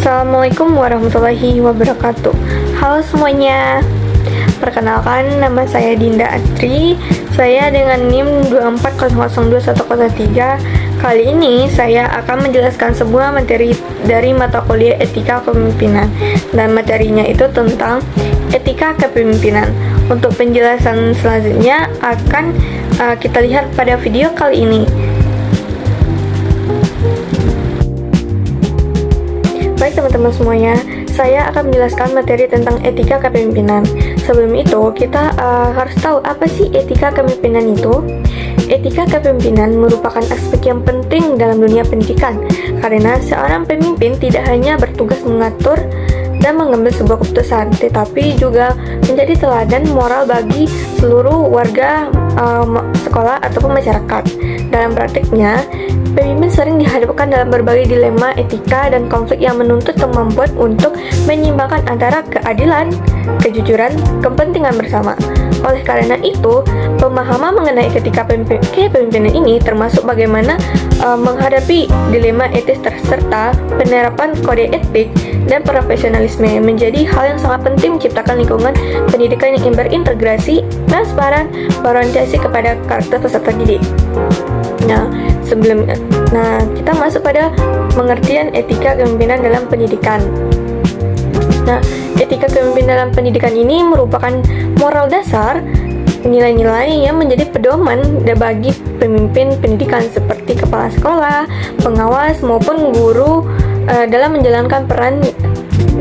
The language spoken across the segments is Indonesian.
Assalamualaikum warahmatullahi wabarakatuh. Halo semuanya. Perkenalkan, nama saya Dinda Atri. Saya dengan NIM 240021003. Kali ini saya akan menjelaskan sebuah materi dari mata kuliah Etika Kepemimpinan. Dan materinya itu tentang etika kepemimpinan. Untuk penjelasan selanjutnya akan kita lihat pada video kali ini. Baik teman-teman semuanya, saya akan menjelaskan materi tentang etika kepemimpinan. Sebelum itu, kita harus tahu apa sih etika kepemimpinan itu. Etika kepemimpinan merupakan aspek yang penting dalam dunia pendidikan, karena seorang pemimpin tidak hanya bertugas mengatur dan mengambil sebuah keputusan, tetapi juga menjadi teladan moral bagi seluruh warga sekolah ataupun masyarakat. Dalam praktiknya, pemimpin sering dihadapkan dalam berbagai dilema etika dan konflik yang menuntut kemampuan untuk menyeimbangkan antara keadilan, kejujuran, kepentingan bersama. Oleh karena itu, pemahaman mengenai etika kepemimpinan ini termasuk bagaimana menghadapi dilema etis serta penerapan kode etik dan profesionalisme menjadi hal yang sangat penting menciptakan lingkungan pendidikan yang berintegrasi, transparan, berorientasi kepada karakter peserta didik. Nah, kita masuk pada pengertian etika kepemimpinan dalam pendidikan. Nah, etika kepemimpinan dalam pendidikan ini merupakan moral dasar, nilai-nilai yang menjadi pedoman bagi pemimpin pendidikan seperti kepala sekolah, pengawas, maupun guru dalam menjalankan peran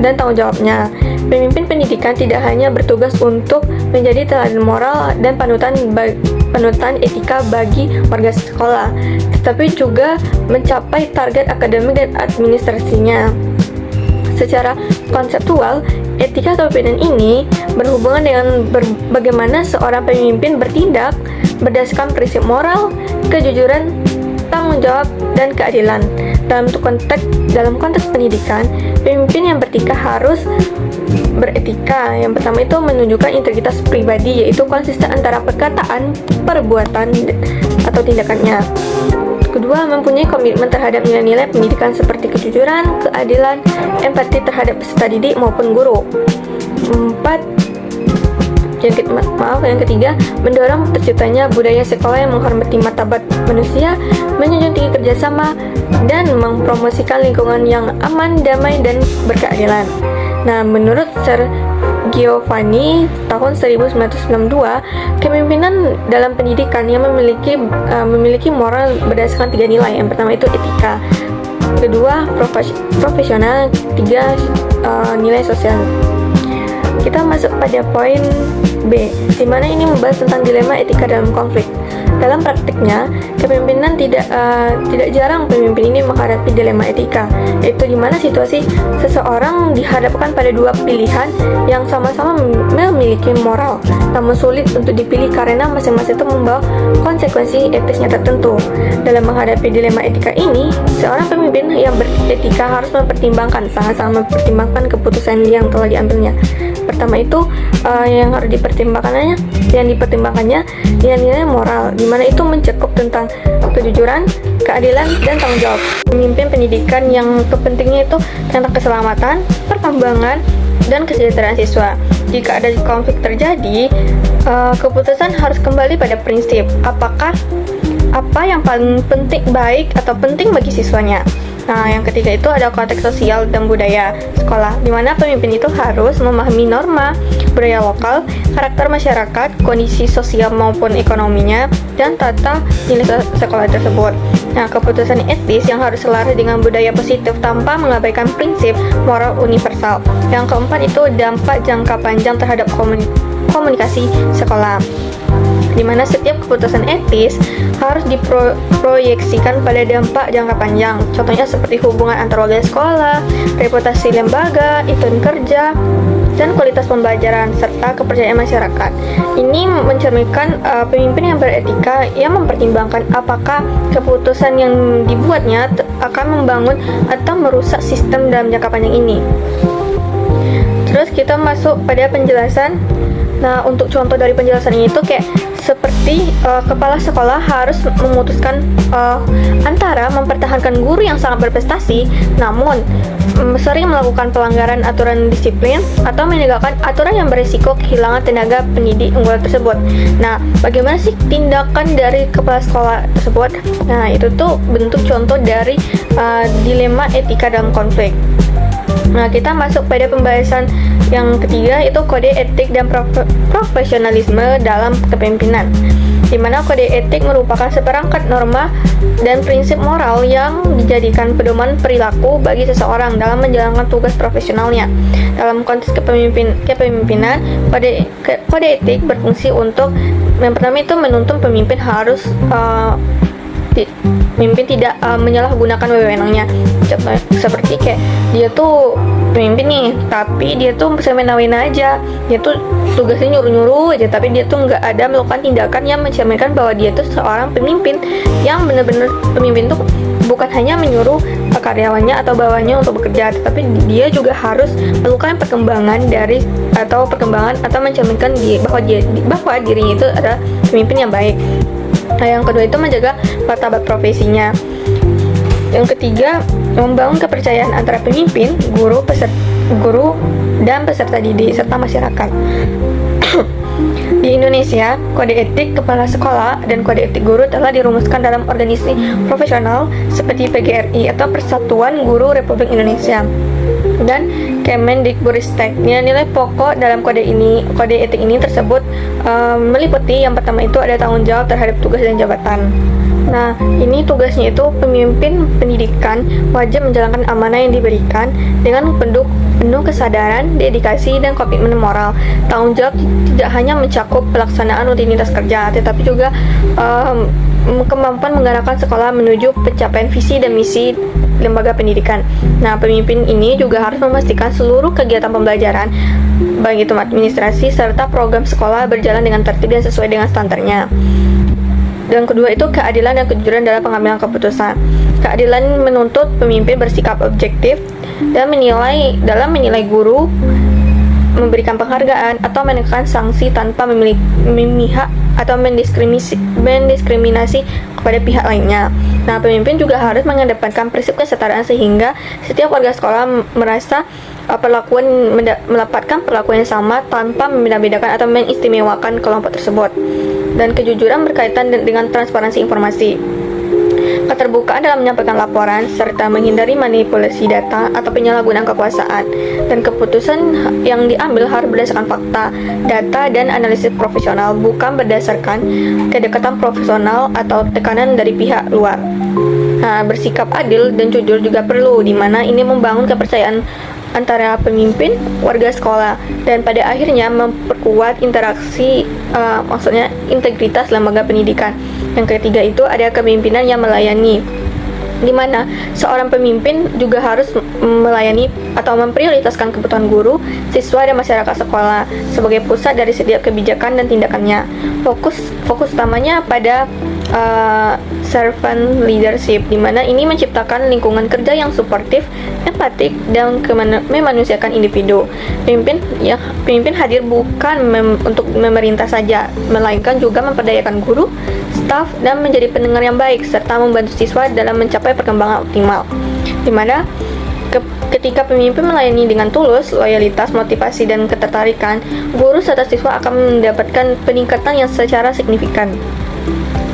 dan tanggung jawabnya. Pemimpin pendidikan tidak hanya bertugas untuk menjadi teladan moral dan panutan etika bagi warga sekolah, tetapi juga mencapai target akademik dan administrasinya. Secara konseptual, etika kepemimpinan ini berhubungan dengan bagaimana seorang pemimpin bertindak berdasarkan prinsip moral, kejujuran, tanggung jawab, dan keadilan. Dalam konteks pendidikan, pemimpin yang beretika harus beretika. Yang pertama itu menunjukkan integritas pribadi, yaitu konsisten antara perkataan, perbuatan, atau tindakannya. Kedua, mempunyai komitmen terhadap nilai-nilai pendidikan seperti kejujuran, keadilan, empati terhadap peserta didik maupun guru. Yang ketiga, mendorong terciptanya budaya sekolah yang menghormati martabat manusia, menjunjung tinggi kerjasama, dan mempromosikan lingkungan yang aman, damai, dan berkeadilan. Nah, menurut Sir Giovanni tahun 1992, kepemimpinan dalam pendidikan yang memiliki moral berdasarkan 3 nilai. Yang pertama itu etika, kedua profesional, ketiga nilai sosial. Kita masuk pada poin B, di mana ini membahas tentang dilema etika dalam konflik. Dalam praktiknya, kepemimpinan tidak jarang pemimpin ini menghadapi dilema etika, yaitu di mana situasi seseorang dihadapkan pada dua pilihan yang sama-sama memiliki moral, namun sulit untuk dipilih karena masing-masing itu membawa konsekuensi etisnya tertentu. Dalam menghadapi dilema etika ini, seorang pemimpin yang beretika harus sangat-sangat mempertimbangkan keputusan yang telah diambilnya. Pertama itu yang harus dipertimbangkannya nilai-nilai moral, di mana itu mencakup tentang kejujuran, keadilan, dan tanggung jawab. Pemimpin pendidikan yang kepentingnya itu tentang keselamatan, perkembangan, dan kesejahteraan siswa. Jika ada konflik terjadi, keputusan harus kembali pada prinsip apakah apa yang paling baik atau penting bagi siswanya. Nah, yang ketiga itu ada konteks sosial dan budaya sekolah, di mana pemimpin itu harus memahami norma, budaya lokal, karakter masyarakat, kondisi sosial maupun ekonominya, dan tata nilai sekolah tersebut. Nah, keputusan etis yang harus selaras dengan budaya positif tanpa mengabaikan prinsip moral universal. Yang keempat itu dampak jangka panjang terhadap komunikasi sekolah, di mana setiap keputusan etis harus diproyeksikan pada dampak jangka panjang. Contohnya seperti hubungan antar warga sekolah, reputasi lembaga, iklim kerja, dan kualitas pembelajaran, serta kepercayaan masyarakat. Ini mencerminkan pemimpin yang beretika yang mempertimbangkan apakah keputusan yang dibuatnya akan membangun atau merusak sistem dalam jangka panjang ini. Terus kita masuk pada penjelasan. Nah, untuk contoh dari penjelasan ini tuh kayak seperti kepala sekolah harus memutuskan antara mempertahankan guru yang sangat berprestasi namun sering melakukan pelanggaran aturan disiplin atau menegakkan aturan yang berisiko kehilangan tenaga pendidik unggul tersebut. Nah, bagaimana sih tindakan dari kepala sekolah tersebut? Nah, itu tuh bentuk contoh dari dilema etika dalam konflik. Nah, kita masuk pada pembahasan yang ketiga, itu kode etik dan profesionalisme dalam kepemimpinan, di mana kode etik merupakan seperangkat norma dan prinsip moral yang dijadikan pedoman perilaku bagi seseorang dalam menjalankan tugas profesionalnya. Dalam konteks kepemimpinan, kode etik berfungsi untuk yang pertama itu menuntun pemimpin harus pemimpin tidak menyalahgunakan wewenangnya. Seperti kayak dia tuh pemimpin nih, tapi dia tuh semena-mena aja, dia tuh tugasnya nyuruh-nyuruh aja, tapi dia tuh nggak ada melakukan tindakan yang mencerminkan bahwa dia tuh seorang pemimpin yang benar-benar pemimpin tuh bukan hanya menyuruh karyawannya atau bawahnya untuk bekerja, tetapi dia juga harus melakukan perkembangan atau mencerminkan bahwa dirinya itu adalah pemimpin yang baik. Nah, yang kedua itu menjaga martabat profesinya. Yang ketiga, membangun kepercayaan antara pemimpin, guru dan peserta didik serta masyarakat. Di Indonesia, kode etik kepala sekolah dan kode etik guru telah dirumuskan dalam organisasi profesional seperti PGRI atau Persatuan Guru Republik Indonesia dan Kemendikbudristek. Nilai pokok dalam kode etik ini tersebut meliputi yang pertama itu ada tanggung jawab terhadap tugas dan jabatan. Nah, ini tugasnya itu pemimpin pendidikan wajib menjalankan amanah yang diberikan dengan penuh kesadaran, dedikasi, dan komitmen moral. Tanggung jawab tidak hanya mencakup pelaksanaan rutinitas kerja, tetapi juga kemampuan menggerakkan sekolah menuju pencapaian visi dan misi lembaga pendidikan. Nah, pemimpin ini juga harus memastikan seluruh kegiatan pembelajaran, baik itu administrasi serta program sekolah berjalan dengan tertib dan sesuai dengan standarnya. Dan kedua itu keadilan dan kejujuran dalam pengambilan keputusan. Keadilan menuntut pemimpin bersikap objektif dan menilai guru, memberikan penghargaan atau menekan sanksi tanpa memihak atau mendiskriminasi kepada pihak lainnya. Nah, pemimpin juga harus mengedepankan prinsip kesetaraan sehingga setiap warga sekolah merasa mendapatkan perlakuan yang sama tanpa membeda-bedakan atau mengistimewakan kelompok tersebut. Dan kejujuran berkaitan dengan transparansi informasi, keterbukaan dalam menyampaikan laporan, serta menghindari manipulasi data atau penyalahgunaan kekuasaan. Dan keputusan yang diambil harus berdasarkan fakta, data, dan analisis profesional, bukan berdasarkan kedekatan profesional atau tekanan dari pihak luar. Nah, bersikap adil dan jujur juga perlu, di mana ini membangun kepercayaan antara pemimpin, warga sekolah, dan pada akhirnya memperkuat interaksi, maksudnya integritas lembaga pendidikan. Yang ketiga itu ada kepemimpinan yang melayani, di mana seorang pemimpin juga harus melayani atau memprioritaskan kebutuhan guru, siswa, dan masyarakat sekolah sebagai pusat dari setiap kebijakan dan tindakannya. Fokus utamanya pada servant leadership, di mana ini menciptakan lingkungan kerja yang suportif, empatik, dan memanusiakan individu. Pemimpin hadir bukan untuk memerintah saja, melainkan juga memperdayakan guru, staf, dan menjadi pendengar yang baik serta membantu siswa dalam mencapai perkembangan optimal. Di mana ketika pemimpin melayani dengan tulus, loyalitas, motivasi, dan ketertarikan, guru serta siswa akan mendapatkan peningkatan yang secara signifikan.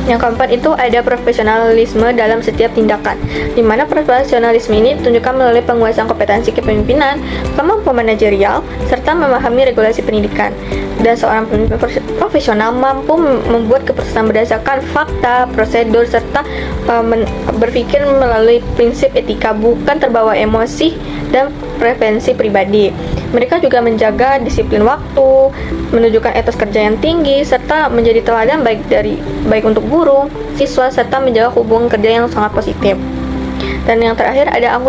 Yang keempat itu ada profesionalisme dalam setiap tindakan, di mana profesionalisme ini ditunjukkan melalui penguasaan kompetensi kepemimpinan, kemampuan manajerial, serta memahami regulasi pendidikan. Dan seorang pemimpin profesional mampu membuat keputusan berdasarkan fakta, prosedur, serta berpikir melalui prinsip etika, bukan terbawa emosi dan preferensi pribadi. Mereka juga menjaga disiplin waktu, menunjukkan etos kerja yang tinggi, serta menjadi teladan baik untuk guru, siswa, serta menjaga hubungan kerja yang sangat positif. Dan yang terakhir ada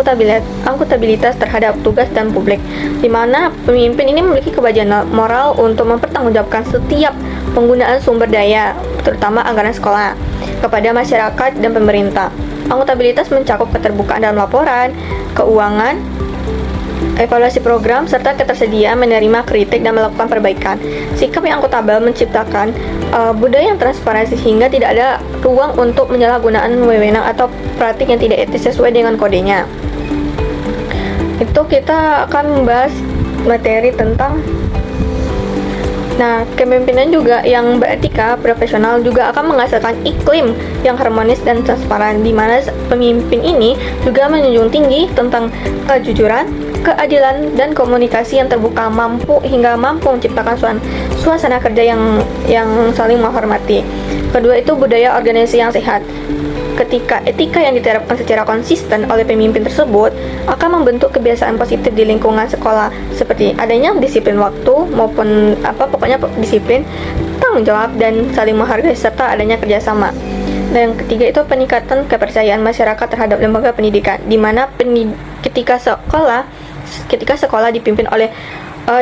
akuntabilitas terhadap tugas dan publik, di mana pemimpin ini memiliki kewajiban moral untuk mempertanggungjawabkan setiap penggunaan sumber daya, terutama anggaran sekolah, kepada masyarakat dan pemerintah. Akuntabilitas mencakup keterbukaan dalam laporan, keuangan, evaluasi program, serta ketersediaan menerima kritik dan melakukan perbaikan. Sikap yang akuntabel menciptakan budaya yang transparansi sehingga tidak ada ruang untuk penyalahgunaan wewenang atau praktik yang tidak etis sesuai dengan kodenya. Itu kita akan membahas materi tentang kepemimpinan juga yang beretika profesional juga akan menghasilkan iklim yang harmonis dan transparan, di mana pemimpin ini juga menjunjung tinggi tentang kejujuran, keadilan, dan komunikasi yang terbuka, mampu menciptakan suasana kerja yang saling menghormati. Kedua itu budaya organisasi yang sehat. Ketika etika yang diterapkan secara konsisten oleh pemimpin tersebut akan membentuk kebiasaan positif di lingkungan sekolah, seperti adanya disiplin waktu maupun disiplin, tanggung jawab, dan saling menghargai, serta adanya kerjasama. Dan yang ketiga itu peningkatan kepercayaan masyarakat terhadap lembaga pendidikan, di mana ketika sekolah dipimpin oleh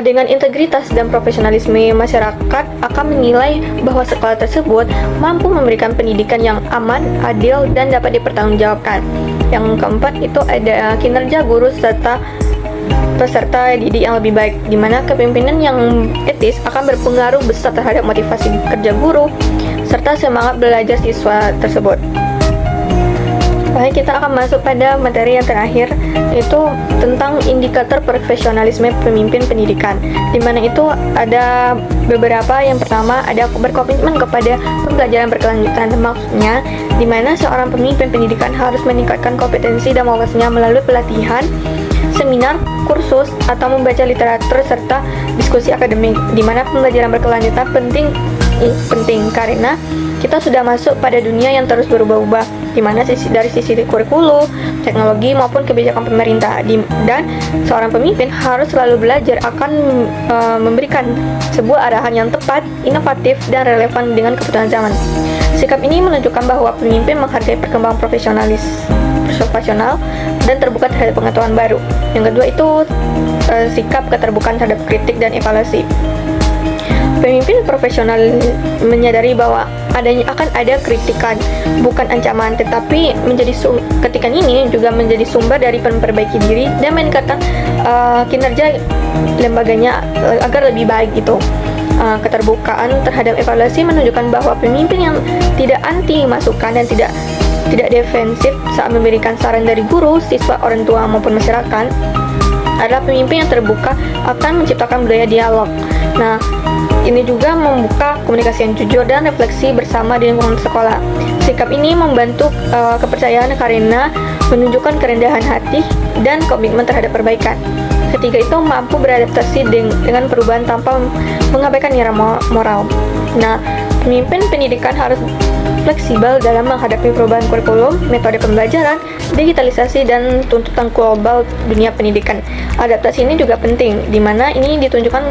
dengan integritas dan profesionalisme, masyarakat akan menilai bahwa sekolah tersebut mampu memberikan pendidikan yang aman, adil, dan dapat dipertanggungjawabkan. Yang keempat itu ada kinerja guru serta peserta didik yang lebih baik, di mana kepemimpinan yang etis akan berpengaruh besar terhadap motivasi kerja guru serta semangat belajar siswa tersebut. Baik, kita akan masuk pada materi yang terakhir, yaitu tentang indikator profesionalisme pemimpin pendidikan, di mana itu ada beberapa. Yang pertama ada berkomitmen kepada pembelajaran berkelanjutan, maksudnya di mana seorang pemimpin pendidikan harus meningkatkan kompetensi dan wawasannya melalui pelatihan, seminar, kursus, atau membaca literatur serta diskusi akademik, di mana pembelajaran berkelanjutan penting karena kita sudah masuk pada dunia yang terus berubah-ubah, di mana dari sisi kurikulum, teknologi, maupun kebijakan pemerintah, dan seorang pemimpin harus selalu belajar akan memberikan sebuah arahan yang tepat, inovatif, dan relevan dengan kebutuhan zaman. Sikap ini menunjukkan bahwa pemimpin menghargai perkembangan profesional dan terbuka terhadap pengetahuan baru. Yang kedua itu sikap keterbukaan terhadap kritik dan evaluasi. Pemimpin profesional menyadari bahwa akan ada kritikan, bukan ancaman, tetapi kritikan ini juga menjadi sumber dari memperbaiki diri dan meningkatkan kinerja lembaganya agar lebih baik gitu. Keterbukaan terhadap evaluasi menunjukkan bahwa pemimpin yang tidak anti masukan dan tidak defensif saat memberikan saran dari guru, siswa, orang tua, maupun masyarakat adalah pemimpin yang terbuka akan menciptakan budaya dialog. Nah, ini juga membuka komunikasi yang jujur dan refleksi bersama di lingkungan sekolah. Sikap ini membantu kepercayaan karena menunjukkan kerendahan hati dan komitmen terhadap perbaikan. Ketiga itu mampu beradaptasi dengan perubahan tanpa mengabaikan nilai moral. Nah, pemimpin pendidikan harus fleksibel dalam menghadapi perubahan kurikulum, metode pembelajaran, digitalisasi, dan tuntutan global dunia pendidikan. Adaptasi ini juga penting, di mana ini ditunjukkan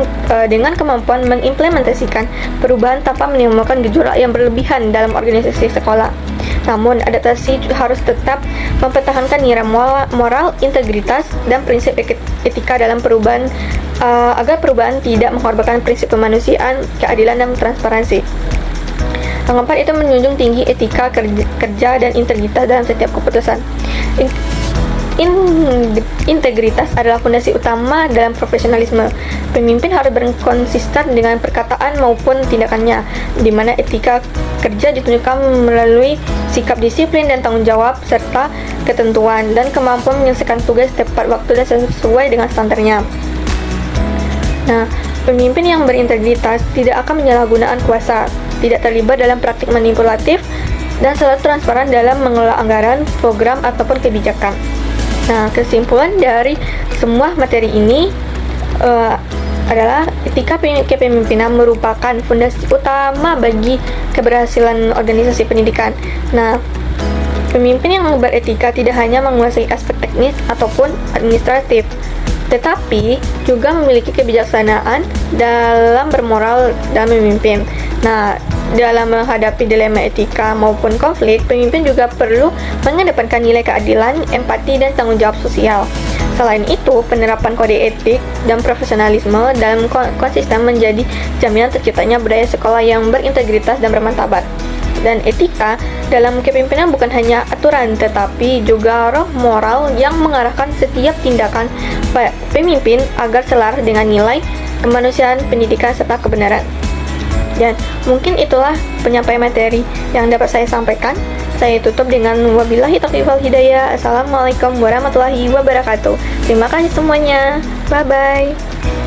dengan kemampuan mengimplementasikan perubahan tanpa menimbulkan gejolak yang berlebihan dalam organisasi sekolah. Namun, adaptasi harus tetap mempertahankan nilai moral, integritas, dan prinsip etika dalam perubahan agar perubahan tidak mengorbankan prinsip kemanusiaan, keadilan, dan transparansi. Yang keempat itu menjunjung tinggi etika kerja dan integritas dalam setiap keputusan. Integritas adalah fondasi utama dalam profesionalisme. Pemimpin harus berkonsisten dengan perkataan maupun tindakannya, di mana etika kerja ditunjukkan melalui sikap disiplin dan tanggung jawab, serta ketentuan dan kemampuan menyelesaikan tugas tepat waktu dan sesuai dengan standarnya. Nah, pemimpin yang berintegritas tidak akan menyalahgunakan kuasa, tidak terlibat dalam praktik manipulatif, dan selalu transparan dalam mengelola anggaran, program, ataupun kebijakan. Nah, kesimpulan dari semua materi ini adalah etika kepemimpinan merupakan fondasi utama bagi keberhasilan organisasi pendidikan. Nah, pemimpin yang beretika tidak hanya menguasai aspek teknis ataupun administratif, tetapi juga memiliki kebijaksanaan dalam bermoral dan memimpin. Nah, dalam menghadapi dilema etika maupun konflik, pemimpin juga perlu mengedepankan nilai keadilan, empati, dan tanggung jawab sosial. Selain itu, penerapan kode etik dan profesionalisme dalam konsisten menjadi jaminan terciptanya budaya sekolah yang berintegritas dan bermartabat. Dan etika dalam kepemimpinan bukan hanya aturan, tetapi juga roh moral yang mengarahkan setiap tindakan pemimpin agar selaras dengan nilai kemanusiaan, pendidikan, serta kebenaran. Dan mungkin itulah penyampaian materi yang dapat saya sampaikan. Saya tutup dengan wabillahi taufiq wal hidayah. Assalamualaikum warahmatullahi wabarakatuh. Terima kasih semuanya. Bye-bye.